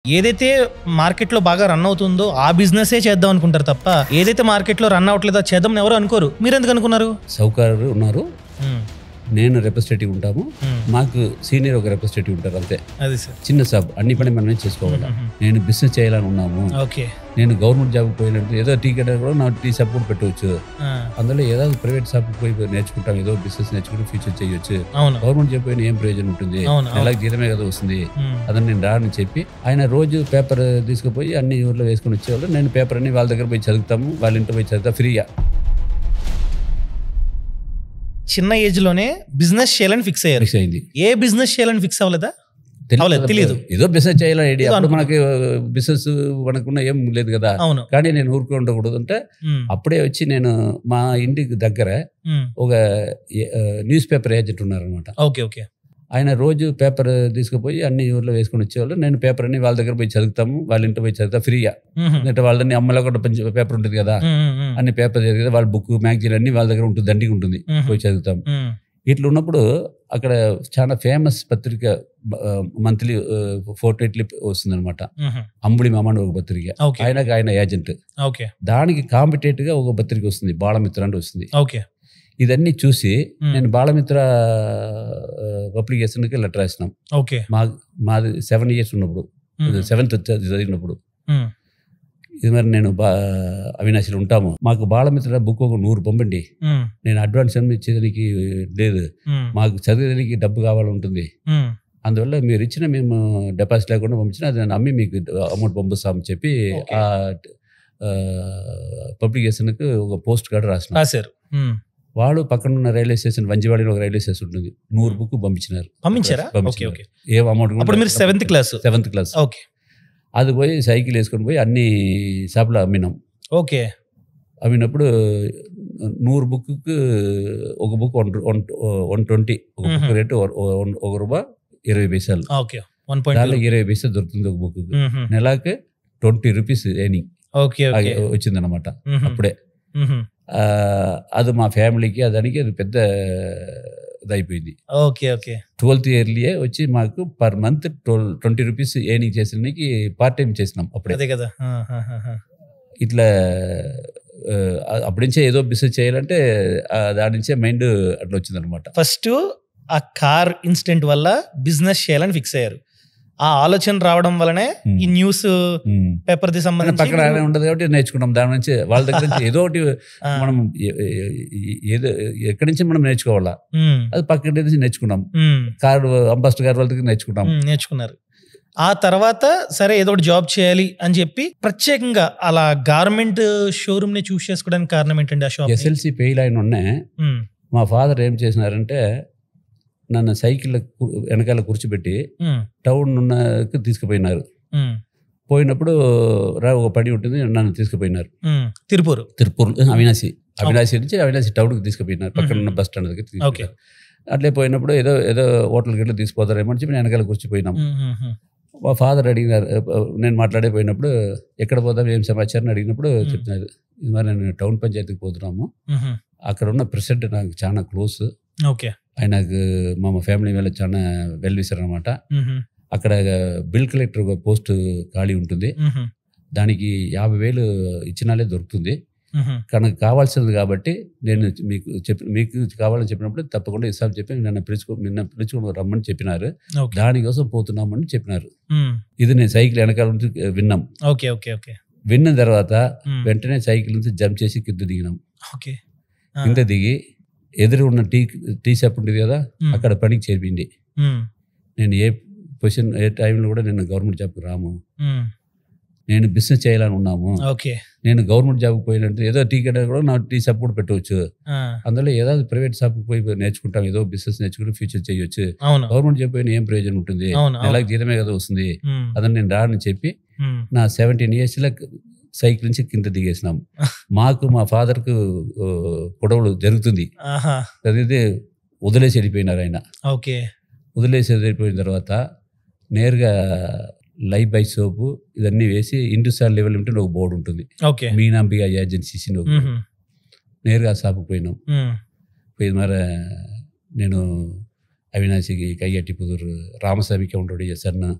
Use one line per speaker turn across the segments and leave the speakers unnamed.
ఏదైతే మార్కెట్లో బాగా రన్ అవుతుందో ఆ బిజినెసే చేద్దాం అనుకుంటారు తప్ప ఏదైతే మార్కెట్లో రన్ అవ్వట్లేదో చేద్దాం ఎవరు అనుకోరు. మీరు ఎందుకు అనుకున్నారు?
సౌకర్యాలు ఉన్నారు, నేను రిప్రజెంటేటివ్ ఉంటాము, మాకు సీనియర్ ఒక రిప్రజెంటేటివ్ ఉంటారు, అంతే.
అది సార్
చిన్న సబ్ అన్ని పని మనం చేసుకోవాలి. నేను బిజినెస్ చేయాలని ఉన్నాము.
ఓకే,
నేను గవర్నమెంట్ జాబ్ పోయినట్టు ఏదో టీ కట్ట కూడా నా టీ షాప్ కూడా పెట్టవచ్చు. అందులో ఏదో ప్రైవేట్ షాప్ పోయి నేర్చుకుంటాం, ఏదో బిజినెస్ నేర్చుకుంటే ఫ్యూచర్ చేయొచ్చు. గవర్నమెంట్ జాబ్ పోయిన ఏం ప్రయోజనం ఉంటుంది? నెలకు జీతమే కదా వస్తుంది. అదని నేను రాని చెప్పి ఆయన రోజు పేపర్ తీసుకుపోయి అన్ని ఊర్లో వేసుకొని వచ్చేవాళ్ళు. నేను పేపర్ అన్ని వాళ్ళ దగ్గర పోయి చదువుతాము, వాళ్ళ ఇంట్లో పోయి చదువుతా ఫ్రీగా.
చిన్న ఏజ్ లోనే బిజినెస్ చేయాలని ఫిక్స్ అయ్యారు.
ఫిక్స్ అయింది.
ఏ బిజినెస్ చేయాలని ఫిక్స్ అవ్వలేదా? తెలియదు.
ఏదో బిజినెస్ చేయాలని ఐడియా. అప్పుడు మనకి బిజినెస్ మనకున్న ఏం లేదు కదా. కానీ నేను ఊరుకు ఉండకూడదు అంటే అప్పుడే వచ్చి నేను మా ఇంటికి దగ్గర ఒక న్యూస్ పేపర్ ఏజెంట్ ఉన్నారనమాట.
Okay okay.
ఆయన రోజు పేపర్ తీసుకుపోయి అన్ని ఊర్లో వేసుకొని వచ్చేవాళ్ళు. నేను పేపర్ అన్ని వాళ్ళ దగ్గర పోయి చదువుతాము, వాళ్ళ ఇంట్లో పోయి చదువుతా ఫ్రీగా. అంటే వాళ్ళని అమ్మలో కూడా పేపర్ ఉంటుంది కదా, అన్ని పేపర్ చదివి కదా, వాళ్ళ బుక్ మ్యాగజైన్ అన్ని వాళ్ళ దగ్గర ఉంటుంది, దండిగా ఉంటుంది, పోయి చదువుతాము. ఇట్లా ఉన్నప్పుడు అక్కడ చాలా ఫేమస్ పత్రిక మంత్లీ ఫోర్ట్నైట్లీ వస్తుంది అనమాట, అంబుడి మామ ఒక పత్రిక. ఆయన ఏజెంట్. దానికి కాంపిటేటివ్ గా ఒక పత్రిక వస్తుంది, బాలమిత్ర అంటే వస్తుంది. ఇదన్నీ చూసి నేను బాలమిత్ర పబ్లికేషన్కి లెటర్ రాసినాం. మాది 7 years ఉన్నప్పుడు, 7th చదివినప్పుడు. ఇది మరి నేను అవినాశిలో ఉంటాము, మాకు బాలమిత్ర బుక్ ఒక 100 పంపండి, నేను అడ్వాన్స్ ఏమి ఇచ్చేదానికి లేదు, మాకు చదివేదానికి డబ్బు కావాలంటుంది, అందువల్ల మీరు ఇచ్చిన మేము డిపాజిట్ లేకుండా పంపించిన అది నేను అమ్మి మీకు అమౌంట్ పంపిస్తామని చెప్పి ఆ పబ్లికేషన్కి ఒక పోస్ట్ కార్డు రాసినారు. వాళ్ళు పక్కన ఉన్న రైల్వే స్టేషన్, వంజివాడిలో ఒక రైల్వే స్టేషన్ ఉంటుంది, 100 బుక్ పంపించారా? ఏం అమౌంట్? 7th class. అది పోయి సైకిల్ వేసుకొని పోయి అన్ని షాపులో అమ్మినాం. అమ్మినప్పుడు 100 బుక్కి ఒక బుక్ 120, ఒక బుక్ రేటు ₹1.20. దానిలో 20 పైసలు దొరుకుతుంది ఒక బుక్. నెలకి ₹20 ఎర్నింగ్ వచ్చిందనమాట అప్పుడే. అది మా ఫ్యామిలీకి దానికి అది పెద్ద ఇదైపోయింది. 12th yearలే వచ్చి మాకు పర్ మంత్ ₹20 ఎర్నింగ్ చేసినకి పార్ట్ టైం చేసినాం అప్పుడే కదా. ఇట్లా అప్పటి నుంచే ఏదో బిజినెస్ చేయాలంటే దాని నుంచే మైండ్ అట్లా వచ్చిందనమాట.
ఫస్ట్ ఆ కార్ ఇన్సిడెంట్ వల్ల బిజినెస్ చేయాలని ఫిక్స్ అయ్యారు. ఆ ఆలోచన రావడం వల్లనే ఈ న్యూస్ పేపర్ ది సంబంధించి
పక్కన ఉండదు కాబట్టి నేర్చుకున్నాం. దాని నుంచి వాళ్ళ దగ్గర నుంచి ఏదో ఒకటి మనం ఏదో ఎక్కడి నుంచి మనం నేర్చుకోవాలా, అది పక్కన నుంచి నేర్చుకున్నాం. కారు అంబాసిడర్ గారు వాళ్ళ దగ్గర నేర్చుకున్నారు. ఆ తర్వాత సరే ఏదో ఒకటి జాబ్ చేయాలి అని చెప్పి ప్రత్యేకంగా అలా గార్మెంట్ షోరూమ్ ని చూస్ చేసుకోవడానికి కారణం ఏంటండి? ఆ షాప్ SLC ఫెయిల్ అయిన ఉన్నాయి. మా ఫాదర్ ఏం చేసినారంటే నన్ను సైకిల్ వెనకాల కూర్చోబెట్టి టౌన్ ఉన్నకి తీసుకుపోయినారు. పోయినప్పుడు ఒక పడి ఉంటుంది, నన్ను తీసుకుపోయినారు
తిరుపూరు
అవినాశి నుంచి అవినాశి టౌన్కి తీసుకుపోయినారు, పక్కన ఉన్న బస్ స్టాండ్ దగ్గర తీసుకుపోయినారు. అట్లే పోయినప్పుడు ఏదో హోటల్ గిట్ల తీసుకుపోతారేమో అని చెప్పి నేను వెనకాల కూర్చిపోయినాం. మా ఫాదర్ అడిగినారు, నేను మాట్లాడిపోయినప్పుడు ఎక్కడ పోతాం ఏం సమాచారం అడిగినప్పుడు చెప్తున్నారు, ఇది మరి నేను టౌన్ పంచాయతీకి పోతున్నాము, అక్కడ ఉన్న ప్రెసిడెంట్ నాకు చాలా క్లోజ్, ఆయనకు మా ఫ్యామిలీ మీద చాలా వెల్ విషర్ అనమాట. అక్కడ బిల్ కలెక్టర్ పోస్ట్ ఖాళీ ఉంటుంది, దానికి 50,000 ఇచ్చినాలే దొరుకుతుంది, కనుక కావాల్సింది కాబట్టి నేను మీకు కావాలని చెప్పినప్పుడు తప్పకుండా ఇస్తామని చెప్పి నిన్న పిలుచుకొని రమ్మని చెప్పినారు, దానికోసం పోతున్నామని చెప్పినారు. ఇది నేను సైకిల్ వెనకాల నుంచి విన్నాం. విన్న తర్వాత వెంటనే సైకిల్ నుంచి జంప్ చేసి కింద దిగినాం. కింద దిగి ఎదురు ఉన్న టీ షాప్ ఉంటుంది కదా, అక్కడ పనికి చేరింది. నేను ఏ టైంలో కూడా నేను గవర్నమెంట్ జాబ్కి రాము, నేను బిజినెస్ చేయాలని ఉన్నాము, నేను గవర్నమెంట్ జాబ్కి పోయినట్టు ఏదో టీ కట్ట కూడా నా టీ షాప్ కూడా పెట్టవచ్చు, అందులో ఏదో ప్రైవేట్ షాప్కి పోయి నేర్చుకుంటాం, ఏదో బిజినెస్ నేర్చుకుంటే ఫ్యూచర్ చేయొచ్చు, గవర్నమెంట్ జాబ్ పోయిన ఏం ప్రయోజనం ఉంటుంది? నెలకు జీతమే కదా వస్తుంది, అదని నేను రాని చెప్పి నా 17 years సైకిల్ నుంచి కింద దిగేసినాం. మాకు మా ఫాదర్కు గొడవలు జరుగుతుంది, చదివితే వదిలేసి వెళ్ళిపోయినారు ఆయన. వదిలేసి వెళ్ళిపోయిన తర్వాత నేరుగా లైఫ్ బై సోపు ఇదన్నీ వేసి ఇండస్ట్రియల్ లెవెల్ లిమిటెడ్ ఒక బోర్డు ఉంటుంది, మీనాంబిగా ఏజెన్సీస్, నేరుగా షాపుకి పోయినాం. పోయి మరి నేను ಅವಿನಾಶಿಗೆ ಕೈಯಟ್ಟಿ ಪುದೂರು ರಾಮಸ್ವಾಮಿಗೆ ಉಂಟೋಡಿ ಸಣ್ಣ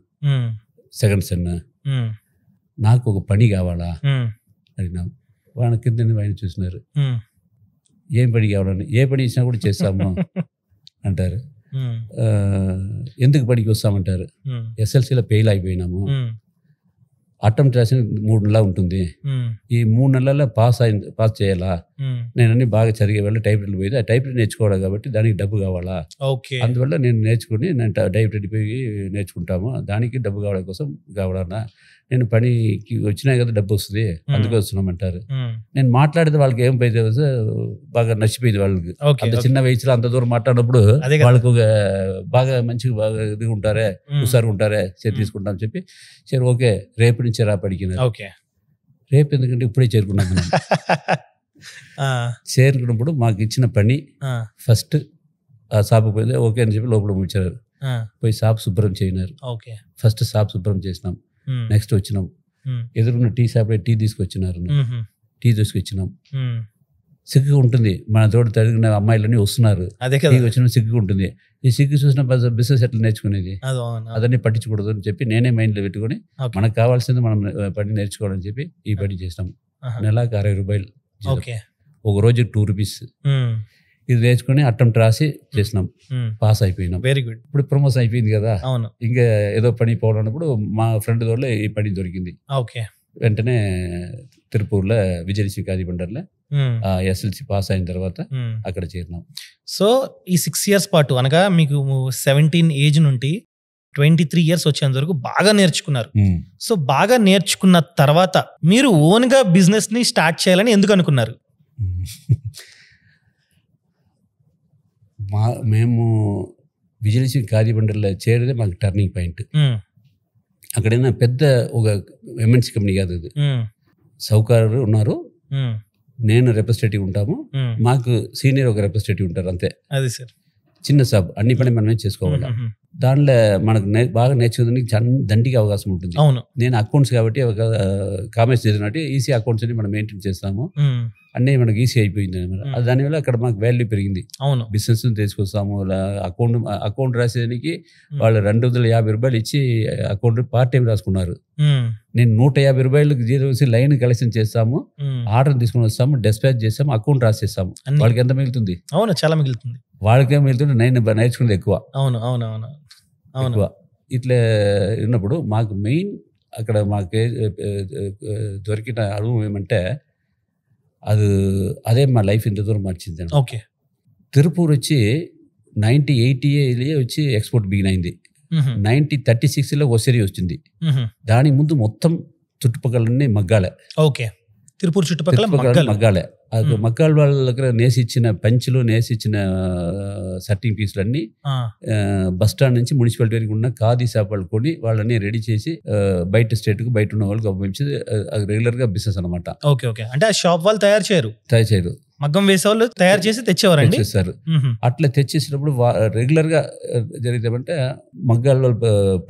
ಸೆಕೆಂಡ್ ಸಣ್ಣ నాకు ఒక పని కావాలా అడిగినాం. వాళ్ళ కింద ఆయన చూసినారు, ఏం పని కావాలని, ఏ పని ఇచ్చినా కూడా చేస్తాము అంటారు. ఎందుకు పనికి వస్తామంటారు, ఎస్ఎల్సీలో ఫెయిల్ అయిపోయినాము, అటెంప్ట్ రాసిన 3 నెలలు ఉంటుంది, ఈ 3 నెలల్లో పాస్ చేయాలా, నేను అన్ని బాగా చదివే వల్ల టైప్ రైటర్ పోయింది, ఆ టైప్ రైటర్ నేర్చుకోవాలి కాబట్టి దానికి డబ్బు కావాలా, అందువల్ల నేను నేర్చుకుని నేను టైప్ రైటర్ పోయి నేర్చుకుంటాము, దానికి డబ్బు కావడం కోసం కావాలన్నా, నేను పనికి వచ్చినా కదా డబ్బు వస్తుంది అందుకే వస్తున్నామంటారు. నేను మాట్లాడితే వాళ్ళకి ఏం పోయింది బాగా నచ్చిపోయింది వాళ్ళకి. అంత చిన్న వయసులో అంత దూరం మాట్లాడినప్పుడు వాళ్ళకు బాగా మంచిగా బాగా ఇది ఉంటారే, హుషారుగా ఉంటారే, తీసుకుంటాం చెప్పి సరే ఓకే రేపు నుంచి రా పడికినారు. రేపు ఎందుకంటే ఇప్పుడే చేరుకున్నాము. చేరుకున్నప్పుడు మాకు ఇచ్చిన పని ఫస్ట్ ఆ షాపు పోయింది ఓకే అని చెప్పి లోపల ముచ్చారు, పోయి షాప్ శుభ్రం చేయనారు. ఫస్ట్ షాప్ శుభ్రం చేసినాం, నెక్స్ట్ వచ్చినాం ఎదురున్న టీ షాప్ టీ తీసుకొచ్చినారు, టీ తీసుకొచ్చినాం. సిగ్గుగా ఉంటుంది, మన తోడు తగిన అమ్మాయిలన్నీ వస్తున్నారు, వచ్చిన సిగ్గుగా ఉంటుంది. ఈ సిగ్గు చూసిన బిజినెస్ ఎట్లా నేర్చుకునేది, అదన్నీ పట్టించకూడదు అని చెప్పి నేనే మైండ్లో పెట్టుకుని మనకు కావాల్సింది మనం పని నేర్చుకోవాలని చెప్పి ఈ పని చేసినాం. నెలకు 60 రూపాయలు, ఒక రోజు 2 రూపీస్. ఇది నేర్చుకుని అటెంప్ట్ రాసి చేసినాం, పాస్ అయిపోయినాం.
Very good.
ఇప్పుడు ప్రమోషన్ అయిపోయింది కదా, ఇంకా ఏదో పని పోవడప్పుడు మా ఫ్రెండ్ ద్వారా ఈ పని దొరికింది. వెంటనే తిరుపూర్లో విజయలక్ష్మి కాజీ బండర్లో ఎస్ఎల్సి పాస్ అయిన తర్వాత అక్కడ చేరినాం.
సో ఈ 6 years పాటు అనగా మీకు 17 ఏజ్ నుండి 23 years వచ్చేంత వరకు బాగా నేర్చుకున్నారు. సో బాగా నేర్చుకున్న తర్వాత మీరు ఓన్ గా బిజినెస్ ని స్టార్ట్ చేయాలని ఎందుకు అనుకున్నారు?
మేము విజయలక్ష్మి కాజీ బండర్లో చేరేదే మాకు టర్నింగ్ పాయింట్. అక్కడైనా పెద్ద ఒక ఎంఎన్సీ కంపెనీ కాదు అది, సౌకర్యాలు ఉన్నారు, నేను రిప్రజెంటేటివ్ ఉంటాము, మాకు సీనియర్ ఒక రిప్రజెంటేటివ్ ఉంటారు, అంతే.
అది సార్
చిన్న షాప్, అన్ని పని మనమే చేసుకోవాలి. దాంట్లో మనకు బాగా నేర్చుకోవడానికి దండిగా అవకాశం ఉంటుంది. నేను అకౌంట్స్ కాబట్టి కామర్స్ చదివినట్టు ఈసీ అకౌంట్స్ అని మనం మెయింటైన్ చేస్తాము, అన్నీ మనకు ఈసీ అయిపోయింది అనమాట. దానివల్ల అక్కడ మాకు వాల్యూ పెరిగింది. బిజినెస్ తీసుకొస్తాము, అకౌంట్ రాసేదానికి వాళ్ళు 250 రూపాయలు ఇచ్చి అకౌంట్ పార్ట్ టైం రాసుకున్నారు. నేను 150 రూపాయలకు జీరో లైన్ కలెక్షన్ చేస్తాము, ఆర్డర్ తీసుకుని వస్తాము, డిస్పాచ్ చేస్తాము, అకౌంట్ రాసేస్తాము. వాళ్ళకి ఎంత మిగులుతుంది?
అవును, చాలా మిగులుతుంది.
వాళ్ళకే మిగులుతుంటే నేను నేర్చుకునేది ఎక్కువ. ఎక్కువ ఇట్లా ఉన్నప్పుడు మాకు మెయిన్ అక్కడ మాకు దొరికిన అనుభవం ఏమంటే అదే మా లైఫ్ ఇంత దూరం మార్చింది. తిరుపూర్ వచ్చి 1980 వచ్చి ఎక్స్పోర్ట్ బిగిన్ అయింది. 1936లో ఒసేరి వచ్చింది. దాని ముందు మొత్తం చుట్టుపక్కలన్నీ మగ్గాలే.
తిరుపూర్ చుట్టుపక్కల
మగ్గాలే. మగ్గాల వాళ్ళ దగ్గర నేసిచ్చిన పంచులు, నేసిచ్చిన సర్టింగ్ పీసులన్నీ బస్ స్టాండ్ నుంచి మున్సిపాలిటీ వరకు ఉన్న ఖాదీ షాప్ వాళ్ళు కొని వాళ్ళని రెడీ చేసి బయట స్టేట్ కు బయట ఉన్న వాళ్ళకి పంపించి రెగ్యులర్ గా బిజినెస్ అనమాట.
అంటే ఆ షాప్ వాళ్ళు తయారు చేయరు, మగ్గం వేసే వాళ్ళు తయారు చేసి తెచ్చేవారండి.
అట్లా తెచ్చేసినప్పుడు రెగ్యులర్ గా జరిగితే మగ్గాల వాళ్ళు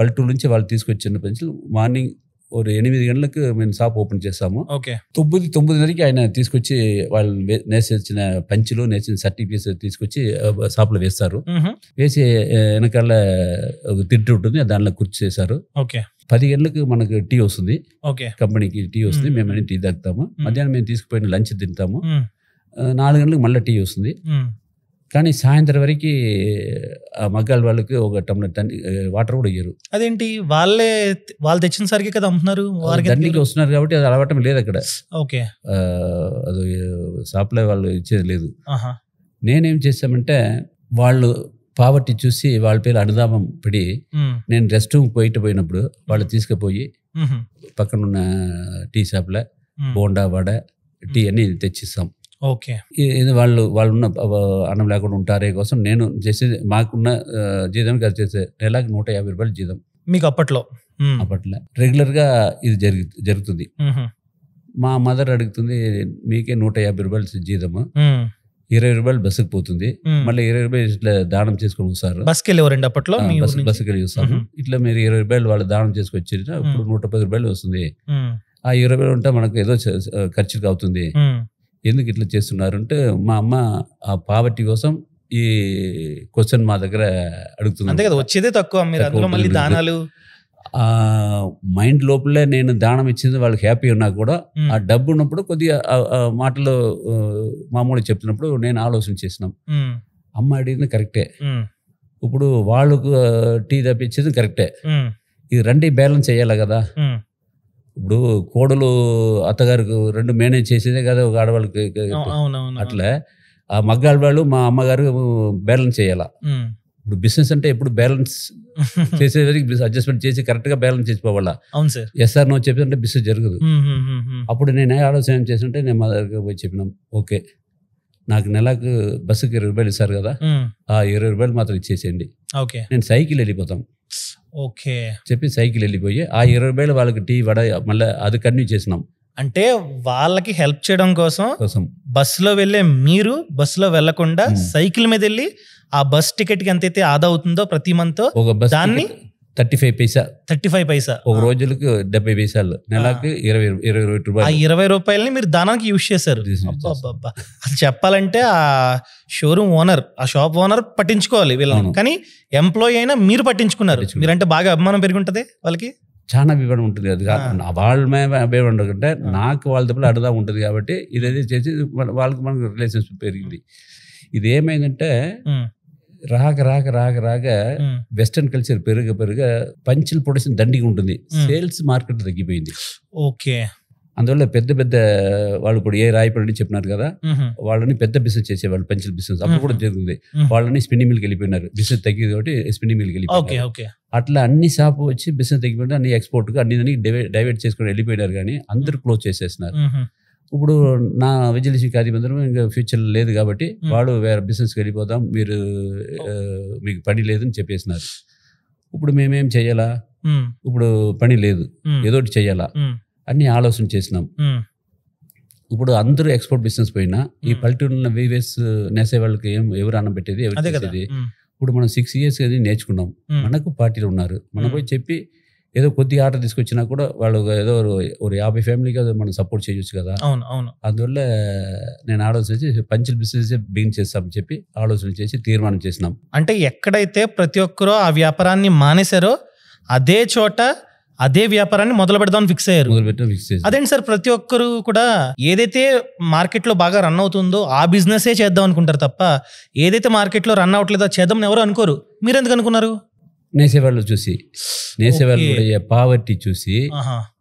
పల్లెటూరు నుంచి వాళ్ళు తీసుకొచ్చిన పెన్సిల్ మార్నింగ్ 8 గంటలకు మేము షాప్ ఓపెన్ చేస్తాము. 9:30కి ఆయన తీసుకొచ్చి వాళ్ళు నేసిన పంచులు, నేసిన సర్టిఫికేట్స్ తీసుకొచ్చి షాప్ లో వేస్తారు. వేసి వెనకాల ఒక తిట్టు ఉంటుంది, దానిలో కుర్చీ చేశారు. 10 గంటలకు మనకు టీ వస్తుంది, కంపెనీకి టీ వస్తుంది, మేము టీ తాగుతాము. మధ్యాహ్నం మేము తీసుకుపోయిన లంచ్ తింటాము. 4 గంటలకు మళ్ళీ టీ వస్తుంది. కానీ సాయంత్రం వరకు ఆ మగ్గాల వాళ్ళకి ఒక టమ్లర్ వాటర్ కూడా ఇయ్యరు.
అదేంటి? వాళ్ళు తెచ్చిన సరికి కదా అమ్ముతున్నారు,
దండికి వస్తున్నారు కాబట్టి అది అలవాటం లేదు అక్కడ. అది షాప్లో వాళ్ళు ఇచ్చేది లేదు. నేనేం చేశామంటే వాళ్ళు పావర్టీ చూసి వాళ్ళ పేరు అనుదామం పడి నేను రెస్ట్ రూమ్ పోయినప్పుడు వాళ్ళు తీసుకుపోయి పక్కనున్న టీ షాప్లో బోండా, వడ, టీ అన్ని తెచ్చిస్తాం. వాళ్ళు ఉన్న అన్నం లేకుండా ఉంటారే కోసం నేను చేసేది మాకున్న జీతం చేసే నెలకు 150 రూపాయలు జీతం
మీకు అప్పట్లో
రెగ్యులర్ గా ఇది జరుగుతుంది. మా మదర్ అడుగుతుంది, మీకే 150 రూపాయలు జీతము, 20 రూపాయలు బస్సుకు పోతుంది, మళ్ళీ 20 రూపాయలు ఇట్లా దానం చేసుకొని వస్తారు.
బస్సుకి వెళ్ళేవారండి అప్పట్లో?
బస్సుకి వెళ్ళి వస్తాము. ఇట్లా మీరు 20 రూపాయలు వాళ్ళు దానం చేసుకొచ్చి ఇప్పుడు 110 రూపాయలు వస్తుంది. ఆ 20 రూపాయలు ఉంటే మనకు ఏదో ఖర్చుకి అవుతుంది, ఎందుకు ఇట్లా చేస్తున్నారు అంటే మా అమ్మ ఆ పావర్టీ కోసం ఈ క్వశ్చన్ మా దగ్గర అడుగుతుంది.
అంతే కదా, వచ్చేదే తక్కువ, మీరు అందులో మళ్ళీ దానాలు
ఆ మైండ్ లోపలే నేను దానం ఇచ్చింది వాళ్ళకి హ్యాపీ ఉన్నా కూడా ఆ డబ్బు ఉన్నప్పుడు కొద్దిగా మాటలు మామూలుగా చెప్తున్నప్పుడు నేను ఆలోచన చేసినాం. అమ్మ అడిగింది కరెక్టే, ఇప్పుడు వాళ్ళకు టీ తప్పించేది కరెక్టే, ఇది రెండు బ్యాలెన్స్ చేయాలి కదా. ఇప్పుడు కోడలు అత్తగారికి రెండు మేనేజ్ చేసేదే కదా ఒక ఆడవాళ్ళకి. అట్లా ఆ మగ్గాళ్ళ వాళ్ళు మా అమ్మగారు బ్యాలెన్స్ చేయాలా. ఇప్పుడు బిజినెస్ అంటే ఎప్పుడు బ్యాలెన్స్ చేసేదానికి అడ్జస్ట్మెంట్ చేసి కరెక్ట్గా బ్యాలెన్స్ చేసిపోవాలా.
అవును సార్.
ఎస్ఆర్ నో చెప్పినంటే బిజినెస్ జరగదు. అప్పుడు నేను ఆలోచన ఏం చేసినట్టే నేను మా దగ్గర పోయి చెప్పినాం, ఓకే నాకు నెలకు బస్సుకి 20 రూపాయలు ఇస్తారు కదా, ఆ 20 రూపాయలు మాత్రం ఇచ్చేసేయండి, నేను సైకిల్ వెళ్ళిపోతాం
ఓకే
చెప్పి సైకిల్ వెళ్ళిపోయి ఆ 20 రూపాయలు వాళ్ళకి టీ వడ మళ్ళీ అది కంటిన్యూ చేసినాం.
అంటే వాళ్ళకి హెల్ప్ చేయడం కోసం బస్సులో వెళ్ళే మీరు బస్సులో వెళ్లకుండా సైకిల్ మీద వెళ్ళి ఆ బస్ టికెట్ కి ఎంతైతే ఆదా అవుతుందో ప్రతి మంత్
ఒక బస్ దాన్ని
35 పైసా
ఒక రోజులకు 70 పైసలు, నెలకి 20 రూపాయలు.
ఆ 20 రూపాయలని మీరు దానానికి యూజ్ చేశారు. అది చెప్పాలంటే ఆ షోరూమ్ ఓనర్, ఆ షాప్ ఓనర్ పట్టించుకోవాలి వీళ్ళని, కానీ ఎంప్లాయీ అయినా మీరు పట్టించుకున్నారు. మీరంటే బాగా అభిమానం పెరుగుంటది వాళ్ళకి,
చాలా అభిమానం ఉంటుంది. అది వాళ్ళ అభిమానం ఉండకుంటే నాకు వాళ్ళ తప్ప అడదా ఉంటుంది కాబట్టి ఇదేది చేసి వాళ్ళకి మనకు రిలేషన్షిప్ పెరిగింది. ఇది ఏమైందంటే రాక వెస్టర్న్ కల్చర్ పెరుగ పంచులు ప్రొడక్షన్ దండిగా ఉంటుంది, సేల్స్ మార్కెట్ తగ్గిపోయింది.
ఓకే,
అందువల్ల పెద్ద వాళ్ళు ఇప్పుడు ఏ రాయపడి చెప్పినారు కదా, వాళ్ళని పెద్ద బిజినెస్ చేసేవాళ్ళు, పంచుల బిజినెస్ అప్పుడు కూడా జరుగుతుంది. వాళ్ళని స్పిన్నింగ్ మిల్కి వెళ్ళిపోయినారు, బిజినెస్ తగ్గింది కాబట్టి స్పిన్నింగ్ మిల్కి వెళ్ళిపోయినారు. అట్లా అన్ని షాపు వచ్చి బిజినెస్ తగ్గిపోయినా అన్ని ఎక్స్పోర్ట్ అన్ని డైవర్ట్ చేసుకుని వెళ్ళిపోయినారు, కానీ అందరు క్లోజ్ చేసేసినారు. ఇప్పుడు నా విజయలక్ష్మి ఖాదీ మందిరం ఇంకా ఫ్యూచర్ లేదు కాబట్టి వాడు వేరే బిజినెస్కి వెళ్ళిపోదాం, మీకు పని లేదని చెప్పేసినారు. ఇప్పుడు మేమేం చెయ్యాలా, ఇప్పుడు పని లేదు, ఏదోటి చెయ్యాలా అన్ని ఆలోచన చేసినాం. ఇప్పుడు అందరూ ఎక్స్పోర్ట్ బిజినెస్ పోయినా ఈ పల్లెటూరులో వీవేస్ నేసే వాళ్ళకి ఎవరు అన్నం పెట్టేది, ఎవరు చేసేది. ఇప్పుడు మనం 6 years అది నేర్చుకున్నాం, మనకు పార్టీలు ఉన్నారు, మనం పోయి చెప్పి ఏదో కొద్ది ఆర్డర్ తీసుకొచ్చినా కూడా వాళ్ళు ఏదో 50 ఫ్యామిలీకి మనం సపోర్ట్ చేయొచ్చు కదా. అందువల్ల నేను ఆలోచన చేసి పంచుల బిజినెస్ బిగిన్ చేస్తామని చెప్పి ఆలోచన చేసి తీర్మానం చేసినాం.
అంటే ఎక్కడైతే ప్రతి ఒక్కరూ ఆ వ్యాపారాన్ని మానేశారో అదే చోట అదే వ్యాపారాన్ని మొదలు పెడదామని ఫిక్స్ అయ్యారు. అదేంటి సార్, ప్రతి ఒక్కరు కూడా ఏదైతే మార్కెట్ లో బాగా రన్ అవుతుందో ఆ బిజినెస్ చేద్దాం అనుకుంటారు తప్ప ఏదైతే మార్కెట్ లో రన్ అవట్లేదో చేద్దాం ఎవరు అనుకోరు. మీరు ఎందుకు అనుకున్నారు?
నేసేవాళ్ళు చూసి, నేసేవాళ్ళు పావర్టీ చూసి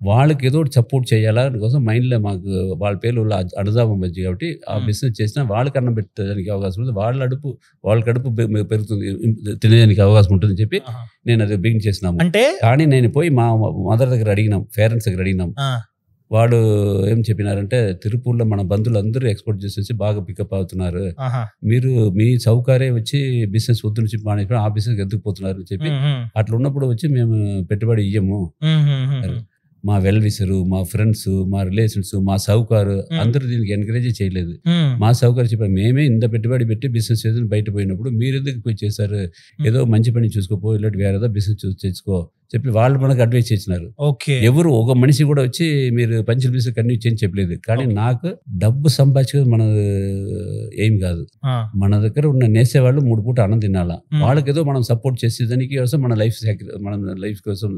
వాళ్ళకి ఏదో సపోర్ట్ చేయాలా కోసం మైండ్లో మాకు వాళ్ళ పేర్లు అడదామం వచ్చి కాబట్టి ఆ బిజినెస్ చేసినా వాళ్ళకి అన్నం పెట్టడానికి అవకాశం ఉంటుంది, వాళ్ళ కడుపు పెరుగుతుంది, తినేదానికి అవకాశం ఉంటుంది చెప్పి నేను అది బిగిన్ చేసినాము.
అంటే కానీ
నేను పోయి మా మదర్ దగ్గర అడిగినాం, పేరెంట్స్ దగ్గర అడిగినాం. వాడు ఏం చెప్పినారంటే, తిరుపూర్లో మన బంధువులు అందరూ ఎక్స్పోర్ట్ చేసేసి బాగా పికప్ అవుతున్నారు, మీరు మీ సౌకర్యం వచ్చి బిజినెస్ వద్దు నుంచి మానేసి ఆ బిజినెస్ ఎందుకు పోతున్నారు అని చెప్పి, అట్లా ఉన్నప్పుడు వచ్చి మేము పెట్టుబడి ఇయ్యము, మా వెల్ విషరు, మా ఫ్రెండ్స్, మా రిలేషన్స్, మా సౌకారు అందరూ దీనికి ఎంకరేజ్ చేయలేదు. మా సౌకర్యం చెప్పారు, మేమే ఇంత పెట్టుబడి పెట్టి బిజినెస్ చేసి బయట పోయినప్పుడు మీరు ఎందుకు పోయి చేశారు, ఏదో మంచి పని చూసుకోపో, ఇలాంటి వేరేదో బిజినెస్ చేసుకో చెప్పి వాళ్ళు మనకు అడ్వైస్ చేసినారు. ఎవరు ఒక మనిషి కూడా వచ్చి మీరు పంచుల బిజినెస్ కంటిన్యూ చేయని చెప్పలేదు. కానీ నాకు డబ్బు సంపాదించే మన ఏం కాదు, మన దగ్గర ఉన్న నేసేవాళ్ళు 3 పూట అన్నం తినాలా, వాళ్ళకి ఏదో మనం సపోర్ట్ చేసేదానికి కోసం మన లైఫ్ కోసం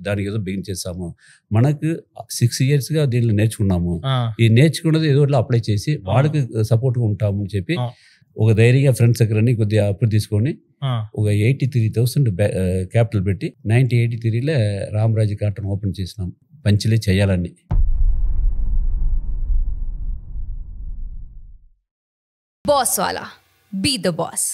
దానికి ఏదో బిగిన్ చేస్తాము. మనకు 6 years గా దీనిలో నేర్చుకున్నాము, ఈ నేర్చుకున్నది ఏదో అప్లై చేసి వాళ్ళకి సపోర్ట్గా ఉంటాము అని చెప్పి ఒక ధైర్యంగా ఫ్రెండ్స్ దగ్గర కొద్దిగా అప్పు తీసుకొని ఒక 83,000 క్యాపిటల్ పెట్టి 1983లో రామరాజు కాటన్ ఓపెన్ చేసినాం, పంచులే చేయాలని.
బాస్ వాలా, బీ ద బాస్.